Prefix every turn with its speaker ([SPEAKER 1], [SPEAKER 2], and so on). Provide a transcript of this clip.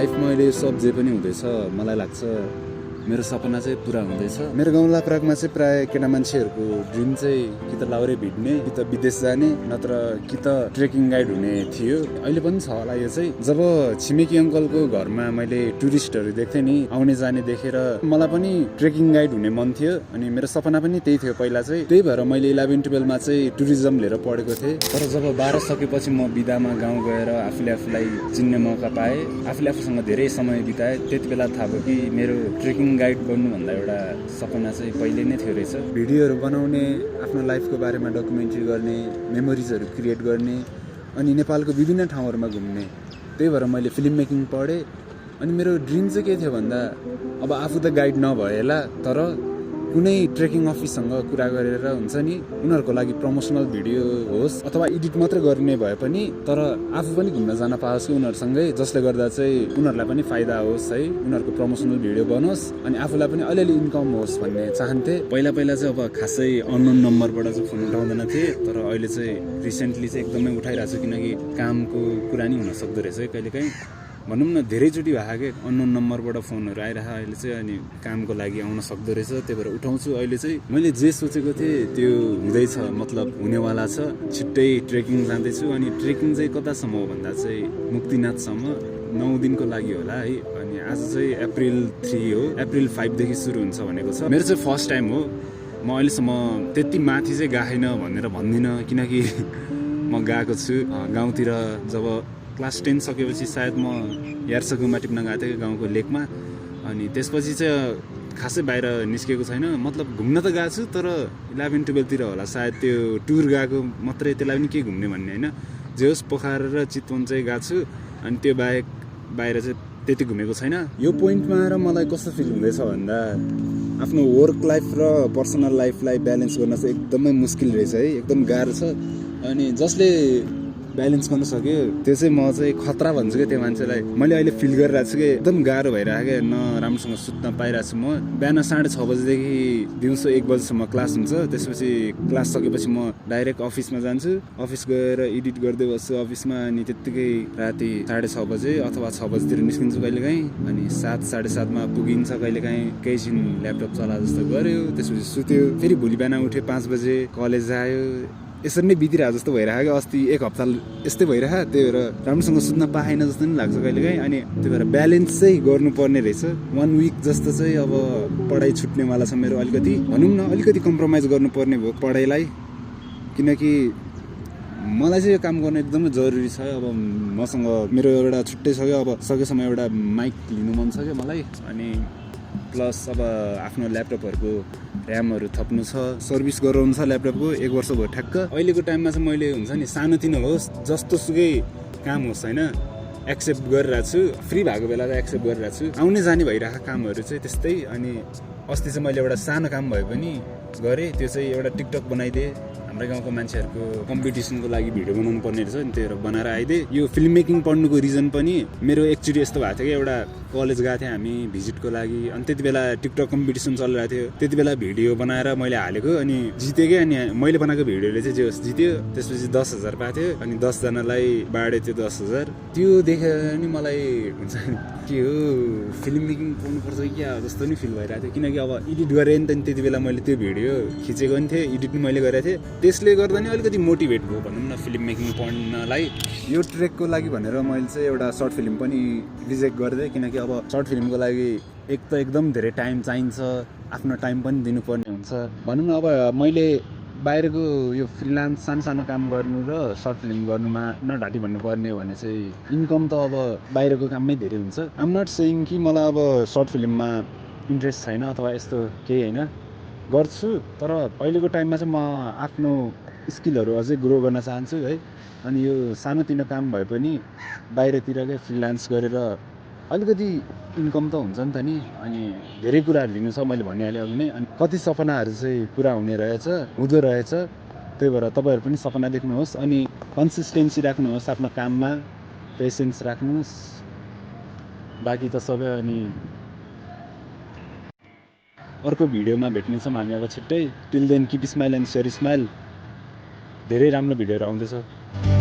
[SPEAKER 1] लाइफमा अहिले सब जे पनि हुँदैछ मलाई लाग्छ मेरो सपना चाहिँ पुरा हुँदैछ। मेरो गाउँला प्रागमा चाहिँ प्राय केटा मान्छेहरूको ड्रिम चाहिँ कि त लाउरे भिड्ने, कि त विदेश जाने, नत्र कि त ट्रेकिङ गाइड हुने थियो। अहिले पनि छ होला यो चाहिँ। जब छिमेकी अङ्कलको घरमा मैले टुरिस्टहरू देख्थेँ नि आउने जाने देखेर मलाई पनि ट्रेकिङ गाइड हुने मन थियो अनि मेरो सपना पनि त्यही थियो पहिला चाहिँ। त्यही भएर मैले 11-12मा चाहिँ टुरिज्म लिएर पढेको थिएँ। तर जब 12 सकेपछि म बिदामा गाउँ गएर आफूलाई चिन्ने मौका पाएँ, आफूसँग धेरै समय बिताएँ। त्यति बेला थाहा भयो कि मेरो ट्रेकिङ गाइड गर्नुभन्दा एउटा सपना चाहिँ पहिले नै थियो रहेछ। भिडियोहरू बनाउने, आफ्नो लाइफको बारेमा डकुमेन्ट्री गर्ने, मेमोरिजहरू क्रिएट गर्ने अनि नेपालको विभिन्न ठाउँहरूमा घुम्ने। त्यही भएर मैले फिल्म मेकिङ पढेँ। अनि मेरो ड्रिम चाहिँ के थियो भन्दा अब आफू त गाइड नभएला तर कुनै ट्रेकिङ अफिससँग कुरा गरेर हुन्छ नि उनीहरूको लागि प्रमोसनल भिडियो होस् अथवा एडिट मात्रै गर्ने भए पनि तर आफू पनि घुम्न जान पाओस् कि उनीहरूसँगै, जसले गर्दा चाहिँ उनीहरूलाई पनि फाइदा होस् है, उनीहरूको प्रमोसनल भिडियो बनोस् अनि आफूलाई पनि अलिअलि इन्कम होस् भन्ने चाहन्थेँ। पहिला चाहिँ अब खासै अननोन नम्बरबाट चाहिँ फोन उठाउँदैन थिएँ, तर अहिले चाहिँ रिसेन्टली चाहिँ एकदमै उठाइरहेको छु किनकि कामको कुरा नि हुन सक्दो रहेछ है कहिलेकाहीँ। भनौँ न धेरैचोटि भएको क्या अननोन नम्बरबाट फोनहरू आइरह अहिले चाहिँ अनि कामको लागि आउन सक्दो रहेछ, त्यही भएर उठाउँछु। अहिले चाहिँ मैले जे सोचेको थिएँ त्यो हुँदैछ, मतलब हुनेवाला छ। छिट्टै ट्रेकिङ जाँदैछु अनि ट्रेकिङ चाहिँ कतासम्म हो भन्दा चाहिँ मुक्तिनाथसम्म 9 दिनको लागि होला है। अनि आज चाहिँ अप्रिल 3 हो, अप्रिल 5देखि सुरु हुन्छ भनेको छ। मेरो चाहिँ फर्स्ट टाइम हो, म अहिलेसम्म त्यति माथि चाहिँ गएन भनेर भन्दिनँ किनकि म गएको छु गाउँतिर। जब क्लास 10 सकेपछि सायद म यार्सगुमा टिप्न गएको थिएँ गाउँको लेकमा, अनि त्यसपछि चाहिँ खासै बाहिर निस्केको छैन। मतलब घुम्न त गएको छु तर 11-12तिर होला सायद त्यो टुर गएको मात्रै, त्यसलाई पनि के घुम्ने भन्ने होइन। जे होस् पोखरा र चितवन चाहिँ गएको छु अनि त्यो बाहेक बाहिर चाहिँ त्यति घुमेको छैन। यो पोइन्टमा आएर मलाई कस्तो फिल हुँदैछ भन्दा आफ्नो वर्क लाइफ र पर्सनल लाइफलाई ब्यालेन्स गर्न चाहिँ एकदमै मुस्किल रहेछ है, एकदम गाह्रो छ। अनि जसले ब्यालेन्स गर्न सक्यो त्यो चाहिँ म चाहिँ खतरा भन्छु क्या त्यो मान्छेलाई। मैले अहिले फिल गरिरहेको छु कि एकदम गाह्रो भइरहेको क्या, न राम्रोसँग सुत्न पाइरहेको छु। म बिहान 6:30 बजेदेखि दिउँसो 1 बजेसम्म क्लास हुन्छ, त्यसपछि क्लास सकेपछि म डाइरेक्ट अफिसमा जान्छु। अफिस गएर एडिट गर्दै बस्छु अफिसमा अनि त्यत्तिकै राति 6:30 बजे अथवा 6 बजेतिर निस्किन्छु कहिलेकाहीँ। अनि 7-7:30मा पुगिन्छ कहिलेकाहीँ। केही छिन ल्यापटप चला जस्तो गऱ्यो, त्यसपछि सुत्यो, फेरि भोलि बिहान उठ्यो 5 बजे, कलेज आयो। यसरी नै बितिरहेको जस्तो भइरहेको क्या। अस्ति 1 हप्ता यस्तै भइरहेको, त्यही भएर राम्रोसँग सुत्न पाएन जस्तो नि लाग्छ कहिलेकाहीँ। अनि त्यही भएर ब्यालेन्स चाहिँ गर्नुपर्ने रहेछ। 1 विक जस्तो चाहिँ अब पढाइ छुट्नेवाला छ मेरो। अलिकति भनौँ न अलिकति कम्प्रोमाइज गर्नुपर्ने भयो पढाइलाई, किनकि मलाई चाहिँ यो काम गर्न एकदमै जरुरी छ। अब मसँग मेरो एउटा छुट्टै छ क्या, अब सकेसम्म एउटा माइक लिनु मन छ क्या मलाई। अनि प्लस अब आफ्नो ल्यापटपहरूको ऱ्यामहरू थप्नु छ, सर्भिस गराउनु छ ल्यापटपको। 1 वर्ष भयो ठ्याक्क। अहिलेको टाइममा चाहिँ मैले हुन्छ नि सानोतिनो होस् जस्तो सुकै काम होस् होइन एक्सेप्ट गरिरहेको छु। फ्री भएको बेला त एक्सेप्ट गरिरहेको छु। आउने जाने भइरहेको कामहरू चाहिँ त्यस्तै। अनि अस्ति चाहिँ मैले एउटा सानो काम भए पनि गरेँ, त्यो चाहिँ एउटा टिकटक बनाइदिएँ। हाम्रो गाउँको मान्छेहरूको कम्पिटिसनको लागि भिडियो बनाउनु पर्ने रहेछ नि, त्यही भएर बनाएर आइदिएँ। यो फिल्म मेकिङ पढ्नुको रिजन पनि मेरो एकचोटि यस्तो भएको थियो कि एउटा कलेज गएको थिएँ हामी भिजिटको लागि, अनि त्यति बेला टिकटक कम्पिटिसन चलिरहेको थियो। त्यति बेला भिडियो बनाएर मैले हालेको अनि जितेँ क्या। अनि मैले बनाएको भिडियोले चाहिँ जे होस् जित्यो। त्यसपछि 10,000 पाएको थियो अनि 10 जनालाई बाँड्यो त्यो 10,000। त्यो देखेर नि मलाई हुन्छ नि के हो फिल्म मेकिङ पढ्नुपर्छ क्या जस्तो नि फिल भइरहेको थियो, किनकि अब एडिट गरेँ नि त त्यति बेला मैले त्यो भिडियो खिचेको नि थिएँ, एडिट पनि मैले गरेको थिएँ। त्यसले गर्दा नि अलिकति मोटिभेट भयो भनौँ न फिल्म मेकिङ पढ्नलाई। यो ट्रेकको लागि भनेर मैले चाहिँ एउटा सर्ट फिल्म पनि रिजेक्ट गरिदिएँ, किनकि अब सर्ट फिल्मको लागि एक त एकदम धेरै टाइम चाहिन्छ, आफ्नो टाइम पनि दिनुपर्ने हुन्छ। भनौँ न अब मैले बाहिरको यो फ्रिलान्स सानो काम गर्नु र सर्ट फिल्म गर्नुमा नढाँटी भन्नुपर्ने भने चाहिँ इन्कम त अब बाहिरको काममै धेरै हुन्छ। आम नट सेइङ कि मलाई अब सर्ट फिल्ममा इन्ट्रेस्ट छैन अथवा यस्तो केही होइन, गर्छु। तर अहिलेको टाइममा चाहिँ म आफ्नो स्किलहरू अझै ग्रो गर्न चाहन्छु है। अनि यो सानोतिनो काम भए पनि बाहिरतिरकै फ्रिलान्स गरेर अलिकति इन्कम त हुन्छ नि त नि। अनि धेरै कुराहरू लिनु छ मैले भनिहालेँ अघि नै। अनि कति सपनाहरू चाहिँ पुरा हुने रहेछ, हुँदो रहेछ। त्यही भएर तपाईँहरू पनि सपना देख्नुहोस् अनि कन्सिस्टेन्सी राख्नुहोस् आफ्नो काममा, पेसेन्स राख्नुहोस्, बाँकी त सबै। अनि अर्को भिडियोमा भेट्नेछौँ हामी अब छिट्टै। Till then keep smile and share smile. धेरै राम्रो भिडियोहरू आउँदैछ।